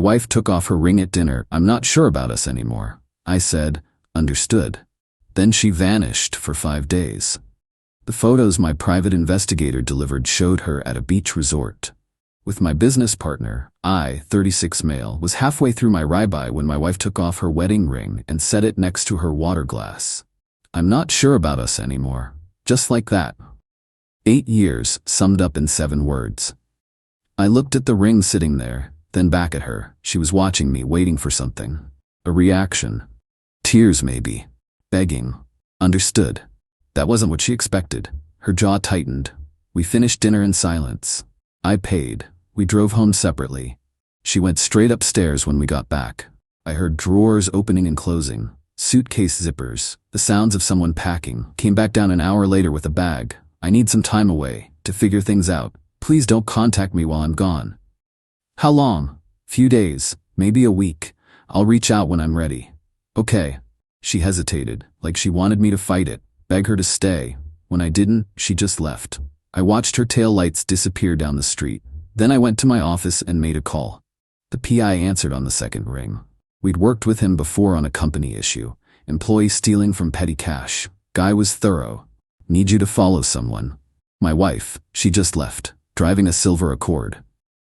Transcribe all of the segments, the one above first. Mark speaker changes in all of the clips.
Speaker 1: wife took off her ring at dinner. I'm not sure about us anymore. I said, understood. Then she vanished for 5 days. The photos my private investigator delivered showed her at a beach resort. With my business partner, I, 36 male, was halfway through my rivalry when my wife took off her wedding ring and set it next to her water glass. I'm not sure about us anymore. Just like that. 8 years, summed up in 7 words. I looked at the ring sitting there, then back at her. She was watching me, waiting for something. A reaction. Tears maybe. Begging. Understood. That wasn't what she expected. Her jaw tightened. We finished dinner in silence. I paid. We drove home separately. She went straight upstairs when we got back. I heard drawers opening and closing, suitcase zippers, the sounds of someone packing. Came back down an hour later with a bag. I need some time away to figure things out. Please don't contact me while I'm gone. How long? Few days, maybe a week. I'll reach out when I'm ready. Okay. She hesitated, like she wanted me to fight it, beg her to stay. When I didn't, she just left. I watched her tail lights disappear down the street. Then I went to my office and made a call. The PI answered on the second ring. We'd worked with him before on a company issue. Employee stealing from petty cash. Guy was thorough. Need you to follow someone. My wife, she just left, driving a silver Accord.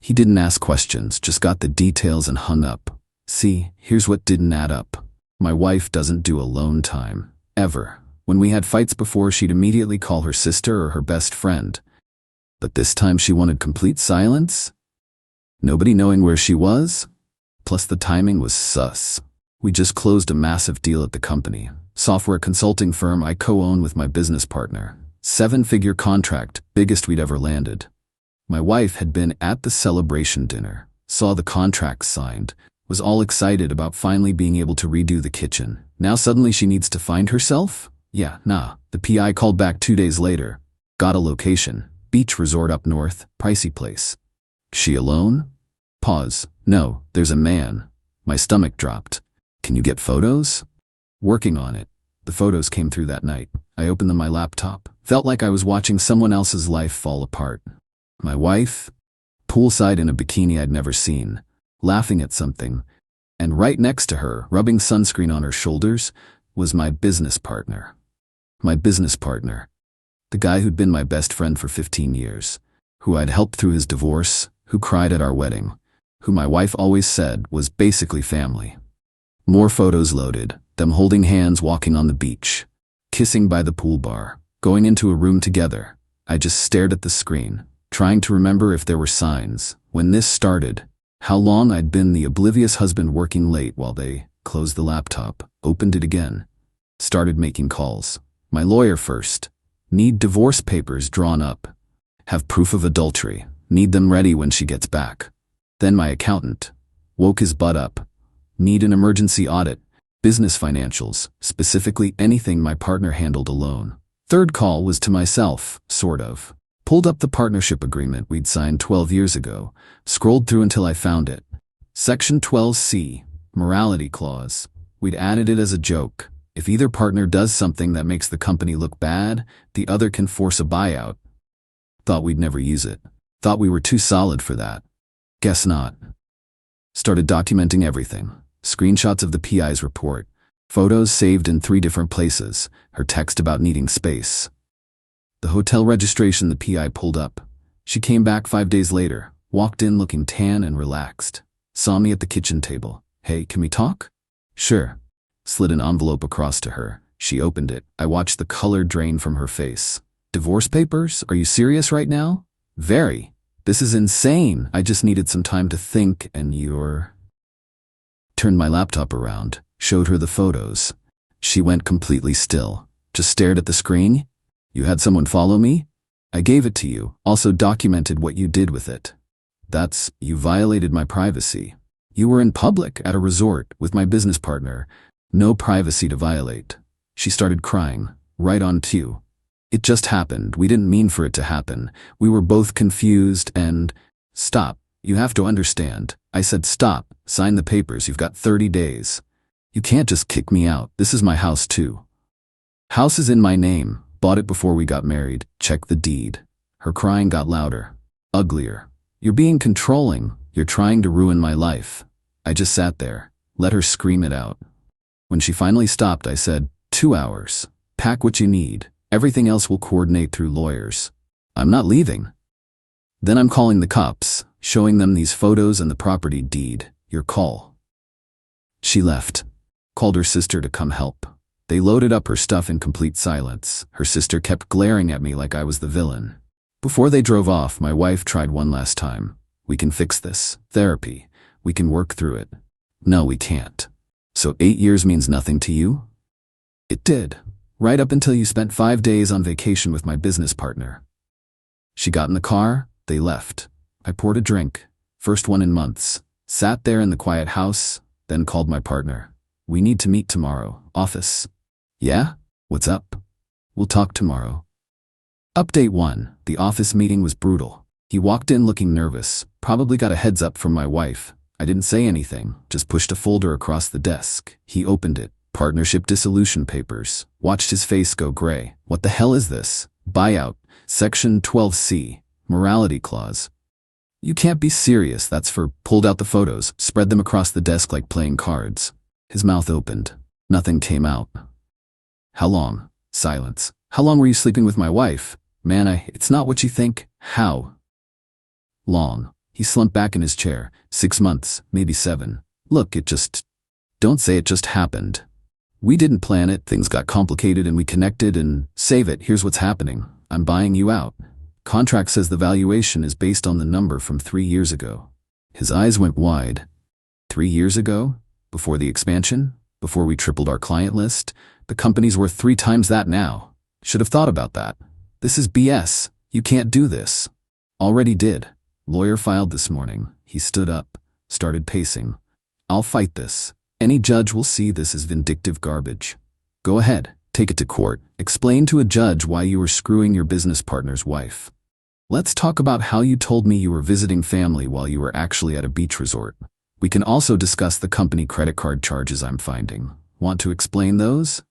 Speaker 1: He didn't ask questions, just got the details and hung up. See, here's what didn't add up. My wife doesn't do alone time. Ever. When we had fights before, she'd immediately call her sister or her best friend. But this time she wanted complete silence? Nobody knowing where she was? Plus the timing was sus. We just closed a massive deal at the company. Software consulting firm I co-own with my business partner. 7-figure contract, biggest we'd ever landed. My wife had been at the celebration dinner, saw the contract signed, was all excited about finally being able to redo the kitchen. Now suddenly she needs to find herself? Yeah, nah. The PI called back 2 days later. Got a location. Beach resort up north, pricey place. She alone? Pause. No, there's a man. My stomach dropped. Can you get photos? Working on it. The photos came through that night. I opened them on my laptop. Felt like I was watching someone else's life fall apart. My wife? Poolside in a bikini I'd never seen. Laughing at something. And right next to her, rubbing sunscreen on her shoulders, was my business partner. My business partner. The guy who'd been my best friend for 15 years. Who I'd helped through his divorce, who cried at our wedding. Who my wife always said was basically family. More photos loaded, them holding hands walking on the beach. Kissing by the pool bar. Going into a room together. I just stared at the screen, trying to remember if there were signs. When this started, how long I'd been the oblivious husband working late while they closed the laptop, opened it again. Started making calls. My lawyer first. Need divorce papers drawn up. Have proof of adultery. Need them ready when she gets back. Then my accountant. Woke his butt up. Need an emergency audit. Business financials, specifically anything my partner handled alone. Third call was to myself, sort of. Pulled up the partnership agreement we'd signed 12 years ago. Scrolled through until I found it. Section 12C, morality clause. We'd added it as a joke. If either partner does something that makes the company look bad, the other can force a buyout. Thought we'd never use it. Thought we were too solid for that. Guess not. Started documenting everything. Screenshots of the PI's report. Photos saved in 3 different places. Her text about needing space. The hotel registration the PI pulled up. She came back 5 days later. Walked in looking tan and relaxed. Saw me at the kitchen table. Hey, can we talk? Sure. Slid an envelope across to her. She opened it. I watched the color drain from her face. Divorce papers? Are you serious right now? Very. This is insane. I just needed some time to think and you're... Turned my laptop around. Showed her the photos. She went completely still. Just stared at the screen. You had someone follow me? I gave it to you. Also documented what you did with it. You violated my privacy. You were in public at a resort with my business partner. No privacy to violate. She started crying, right on cue. It just happened. We didn't mean for it to happen. We were both confused and... Stop. You have to understand. I said stop. Sign the papers. You've got 30 days. You can't just kick me out. This is my house too. House is in my name. Bought it before we got married. Check the deed. Her crying got louder. Uglier. You're being controlling. You're trying to ruin my life. I just sat there, let her scream it out. When she finally stopped, I said, 2 hours. Pack what you need. Everything else will coordinate through lawyers. I'm not leaving. Then I'm calling the cops, showing them these photos and the property deed. Your call. She left. Called her sister to come help. They loaded up her stuff in complete silence. Her sister kept glaring at me like I was the villain. Before they drove off, my wife tried one last time. We can fix this. Therapy. We can work through it. No, we can't. So 8 years means nothing to you? It did. Right up until you spent 5 days on vacation with my business partner. She got in the car. They left. I poured a drink. First one in months. Sat there in the quiet house, then called my partner. We need to meet tomorrow. Office. Yeah? What's up? We'll talk tomorrow. Update 1. The office meeting was brutal. He walked in looking nervous, probably got a heads up from my wife. I didn't say anything, just pushed a folder across the desk. He opened it. Partnership dissolution papers. Watched his face go gray. What the hell is this? Buyout. Section 12C. Morality clause. You can't be serious, that's for. Pulled out the photos, spread them across the desk like playing cards. His mouth opened. Nothing came out. How long? Silence. How long were you sleeping with my wife? Man, it's not what you think. How long? He slumped back in his chair. 6 months, maybe 7. Look, don't say it just happened. We didn't plan it, things got complicated and we connected and save it, here's what's happening. I'm buying you out. Contract says the valuation is based on the number from 3 years ago. His eyes went wide. 3 years ago? Before the expansion? Before we tripled our client list? The company's worth 3 times that now. Should have thought about that. This is BS. You can't do this. Already did. Lawyer filed this morning. He stood up, started pacing. I'll fight this. Any judge will see this as vindictive garbage. Go ahead, take it to court. Explain to a judge why you were screwing your business partner's wife. Let's talk about how you told me you were visiting family while you were actually at a beach resort. We can also discuss the company credit card charges I'm finding. Want to explain those?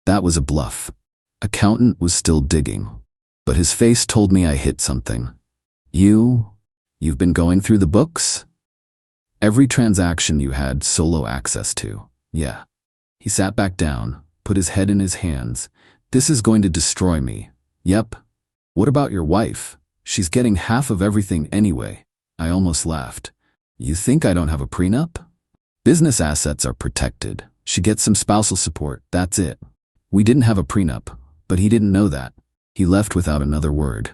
Speaker 1: That was a bluff. Accountant was still digging, but his face told me I hit something. You've been going through the books? Every transaction you had solo access to. Yeah. He sat back down, put his head in his hands. This is going to destroy me. Yep. What about your wife? She's getting half of everything anyway. I almost laughed. You think I don't have a prenup? Business assets are protected. She gets some spousal support, that's it. We didn't have a prenup, but he didn't know that. He left without another word.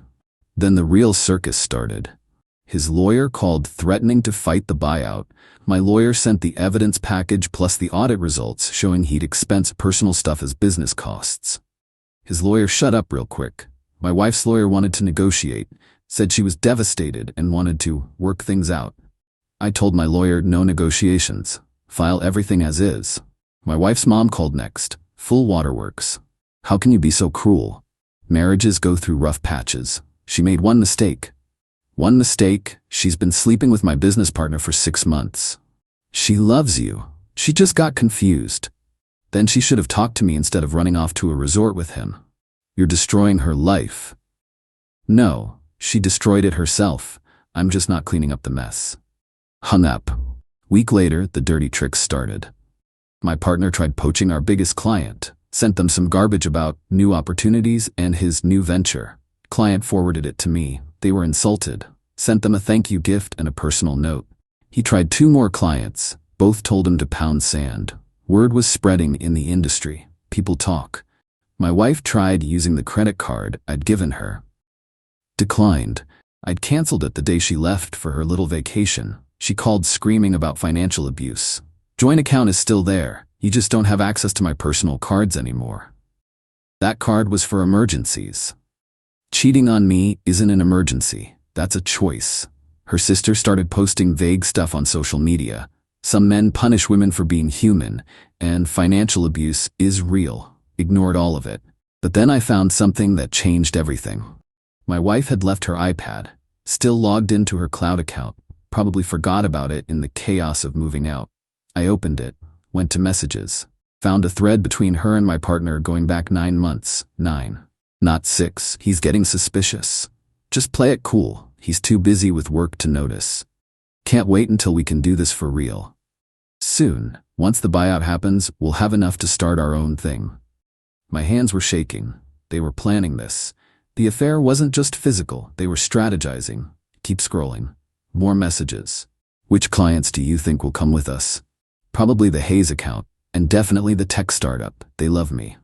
Speaker 1: Then the real circus started. His lawyer called threatening to fight the buyout. My lawyer sent the evidence package plus the audit results showing he'd expense personal stuff as business costs. His lawyer shut up real quick. My wife's lawyer wanted to negotiate, said she was devastated and wanted to work things out. I told my lawyer no negotiations. File everything as is. My wife's mom called next. Full waterworks. How can you be so cruel? Marriages go through rough patches. She made one mistake. One mistake, she's been sleeping with my business partner for 6 months. She loves you. She just got confused. Then she should have talked to me instead of running off to a resort with him. You're destroying her life. No, she destroyed it herself. I'm just not cleaning up the mess. Hung up. Week later, the dirty tricks started. My partner tried poaching our biggest client, sent them some garbage about new opportunities and his new venture. Client forwarded it to me. They were insulted. Sent them a thank you gift and a personal note. He tried 2 more clients. Both told him to pound sand. Word was spreading in the industry. People talk. My wife tried using the credit card I'd given her. Declined. I'd canceled it the day she left for her little vacation. She called screaming about financial abuse. Joint account is still there. You just don't have access to my personal cards anymore. That card was for emergencies. Cheating on me isn't an emergency. That's a choice. Her sister started posting vague stuff on social media. Some men punish women for being human, and financial abuse is real. Ignored all of it. But then I found something that changed everything. My wife had left her iPad, still logged into her cloud account, probably forgot about it in the chaos of moving out. I opened it, went to messages, found a thread between her and my partner going back 9 months. 9. Not 6. He's getting suspicious. Just play it cool. He's too busy with work to notice. Can't wait until we can do this for real. Soon, once the buyout happens, we'll have enough to start our own thing. My hands were shaking. They were planning this. The affair wasn't just physical, they were strategizing. Keep scrolling. More messages. Which clients do you think will come with us? Probably the Hayes account, and definitely the tech startup. They love me.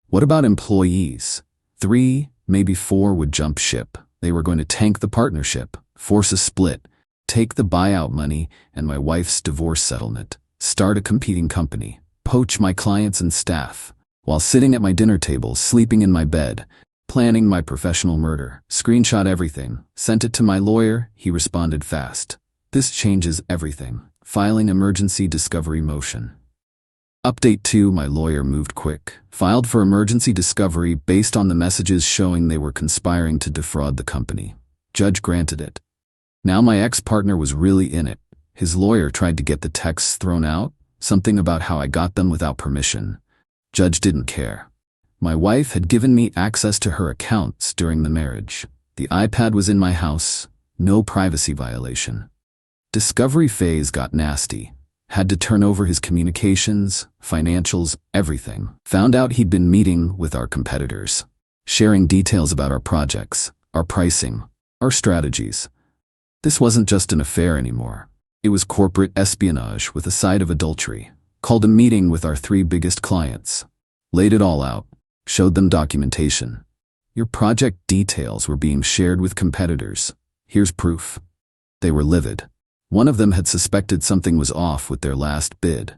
Speaker 1: What about employees? 3, maybe 4 would jump ship. They were going to tank the partnership, force a split, take the buyout money and my wife's divorce settlement, start a competing company, poach my clients and staff, while sitting at my dinner table, sleeping in my bed, planning my professional murder. Screenshot everything, sent it to my lawyer. He responded fast. This changes everything. Filing emergency discovery motion. Update 2, my lawyer moved quick. Filed for emergency discovery based on the messages showing they were conspiring to defraud the company. Judge granted it. Now my ex-partner was really in it. His lawyer tried to get the texts thrown out, something about how I got them without permission. Judge didn't care. My wife had given me access to her accounts during the marriage. The iPad was in my house. No privacy violation. Discovery phase got nasty. Had to turn over his communications, financials, everything. Found out he'd been meeting with our competitors, sharing details about our projects, our pricing, our strategies. This wasn't just an affair anymore. It was corporate espionage with a side of adultery. Called a meeting with our 3 biggest clients. Laid it all out. Showed them documentation. Your project details were being shared with competitors. Here's proof. They were livid. One of them had suspected something was off with their last bid.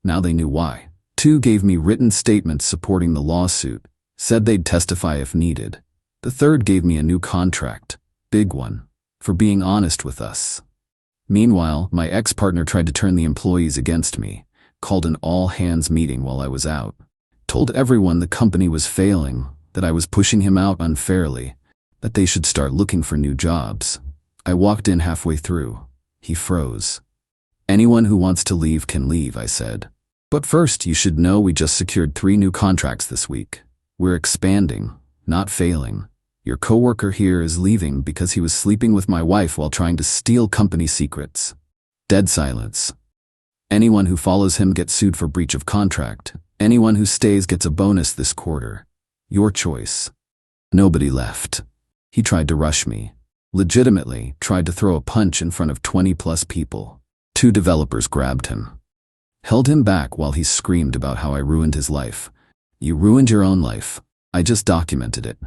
Speaker 1: Now they knew why. 2 gave me written statements supporting the lawsuit. Said they'd testify if needed. The 3rd gave me a new contract. Big one. For being honest with us. Meanwhile, my ex-partner tried to turn the employees against me, called an all-hands meeting while I was out, told everyone the company was failing, that I was pushing him out unfairly, that they should start looking for new jobs. I walked in halfway through. He froze. Anyone who wants to leave can leave, I said. But first, you should know we just secured 3 new contracts this week. We're expanding, not failing. Your coworker here is leaving because he was sleeping with my wife while trying to steal company secrets. Dead silence. Anyone who follows him gets sued for breach of contract. Anyone who stays gets a bonus this quarter. Your choice. Nobody left. He tried to rush me. Legitimately, tried to throw a punch in front of 20+ people. 2 developers grabbed him. Held him back while he screamed about how I ruined his life. You ruined your own life. I just documented it.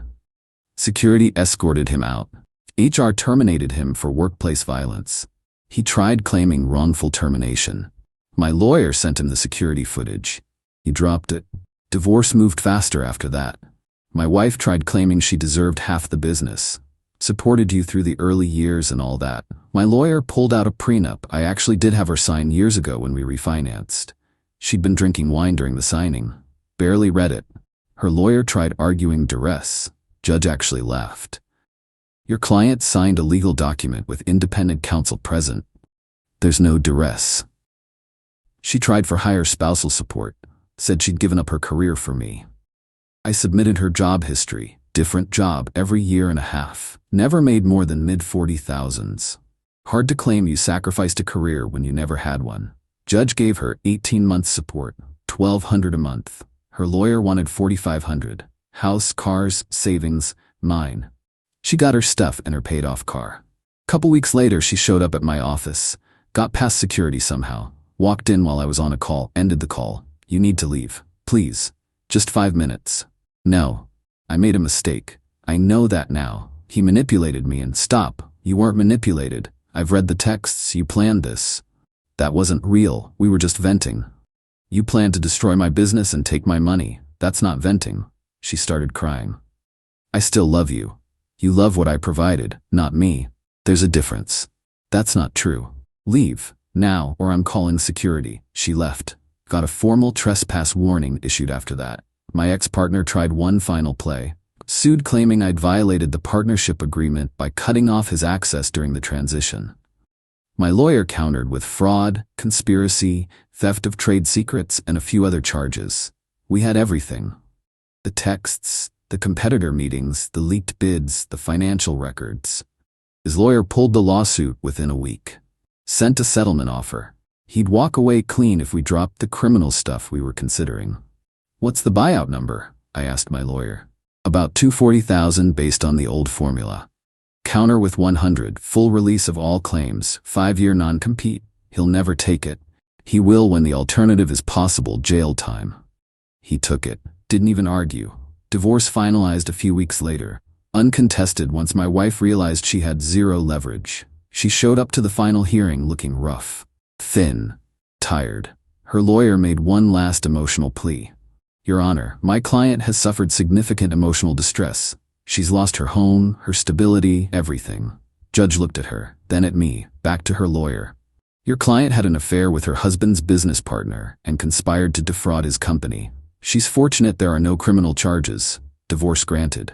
Speaker 1: Security escorted him out. HR terminated him for workplace violence. He tried claiming wrongful termination. My lawyer sent him the security footage. He dropped it. Divorce moved faster after that. My wife tried claiming she deserved half the business. Supported you through the early years and all that. My lawyer pulled out a prenup I actually did have her sign years ago when we refinanced. She'd been drinking wine during the signing. Barely read it. Her lawyer tried arguing duress. Judge actually laughed. Your client signed a legal document with independent counsel present. There's no duress. She tried for higher spousal support. Said she'd given up her career for me. I submitted her job history. Different job every year and a half. Never made more than mid-40,000s. Hard to claim you sacrificed a career when you never had one. Judge gave her 18 months support, $1,200 a month. Her lawyer wanted $4,500. House, cars, savings, mine. She got her stuff and her paid-off car. Couple weeks later, she showed up at my office. Got past security somehow. Walked in while I was on a call, ended the call. You need to leave. Please. Just 5 minutes. No. I made a mistake. I know that now. He manipulated me and stop. You weren't manipulated. I've read the texts. You planned this. That wasn't real. We were just venting. You planned to destroy my business and take my money. That's not venting. She started crying. I still love you. You love what I provided, not me. There's a difference. That's not true. Leave, now, or I'm calling security. She left. Got a formal trespass warning issued after that. My ex-partner tried one final play. Sued claiming I'd violated the partnership agreement by cutting off his access during the transition. My lawyer countered with fraud, conspiracy, theft of trade secrets, and a few other charges. We had everything. The texts, the competitor meetings, the leaked bids, the financial records. His lawyer pulled the lawsuit within a week. Sent a settlement offer. He'd walk away clean if we dropped the criminal stuff we were considering. What's the buyout number? I asked my lawyer. About $240,000 based on the old formula. Counter with 100, full release of all claims, 5-year non-compete. He'll never take it. He will when the alternative is possible jail time. He took it. Didn't even argue. Divorce finalized a few weeks later. Uncontested once my wife realized she had zero leverage. She showed up to the final hearing looking rough, thin, tired. Her lawyer made one last emotional plea. Your Honor, my client has suffered significant emotional distress. She's lost her home, her stability, everything. Judge looked at her, then at me, back to her lawyer. Your client had an affair with her husband's business partner and conspired to defraud his company. She's fortunate there are no criminal charges. Divorce granted.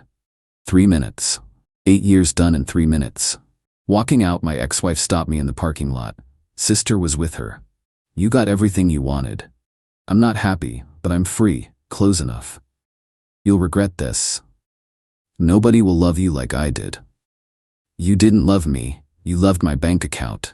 Speaker 1: 3 minutes. 8 years done in 3 minutes. Walking out, my ex-wife stopped me in the parking lot. Sister was with her. You got everything you wanted. I'm not happy, but I'm free, close enough. You'll regret this. Nobody will love you like I did. You didn't love me, you loved my bank account.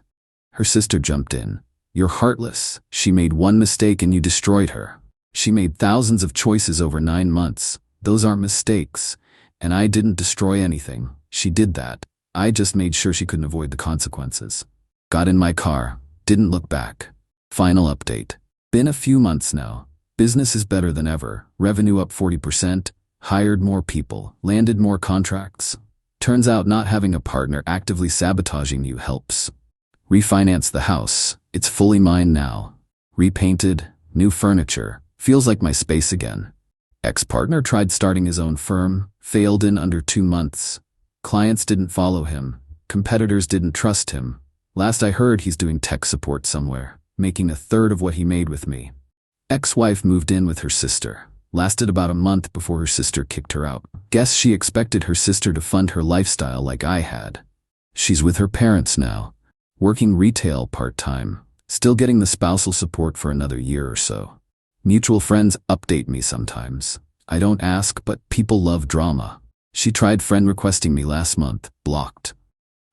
Speaker 1: Her sister jumped in. You're heartless. She made one mistake and you destroyed her. She made thousands of choices over 9 months. Those aren't mistakes. And I didn't destroy anything. She did that. I just made sure she couldn't avoid the consequences. Got in my car. Didn't look back. Final update. Been a few months now. Business is better than ever. Revenue up 40%. Hired more people. Landed more contracts. Turns out not having a partner actively sabotaging you helps. Refinanced the house. It's fully mine now. Repainted. New furniture. Feels like my space again. Ex-partner tried starting his own firm. Failed in under 2 months. Clients didn't follow him. Competitors didn't trust him. Last I heard, he's doing tech support somewhere, making 1/3 of what he made with me. Ex-wife moved in with her sister. Lasted about a month before her sister kicked her out. Guess she expected her sister to fund her lifestyle like I had. She's with her parents now, working retail part-time, still getting the spousal support for another year or so. Mutual friends update me sometimes. I don't ask, but people love drama. She tried friend requesting me last month, blocked.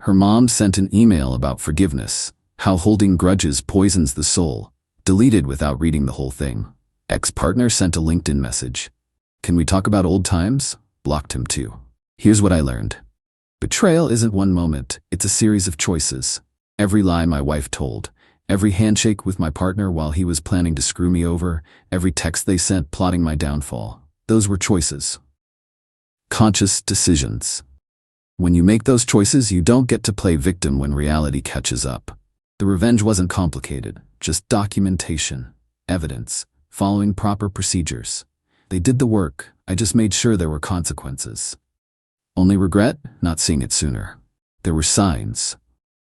Speaker 1: Her mom sent an email about forgiveness, how holding grudges poisons the soul, deleted without reading the whole thing. Ex-partner sent a LinkedIn message. Can we talk about old times? Blocked him too. Here's what I learned. Betrayal isn't one moment, it's a series of choices. Every lie my wife told, every handshake with my partner while he was planning to screw me over, every text they sent plotting my downfall. Those were choices. Conscious decisions. When you make those choices, you don't get to play victim when reality catches up. The revenge wasn't complicated, just documentation, evidence, following proper procedures. They did the work, I just made sure there were consequences. Only regret? Not seeing it sooner. There were signs.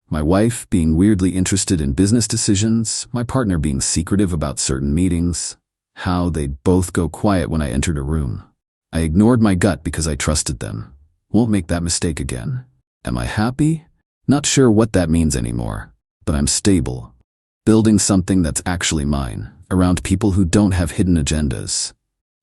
Speaker 1: My wife being weirdly interested in business decisions, my partner being secretive about certain meetings, how they'd both go quiet when I entered a room. I ignored my gut because I trusted them. Won't make that mistake again. Am I happy? Not sure what that means anymore, but I'm stable. Building something that's actually mine, around people who don't have hidden agendas.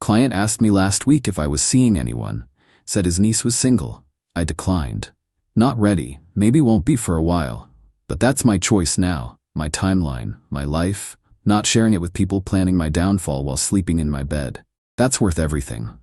Speaker 1: Client asked me last week if I was seeing anyone, said his niece was single. I declined. Not ready, maybe won't be for a while. But that's my choice now, my timeline, my life, not sharing it with people planning my downfall while sleeping in my bed. That's worth everything.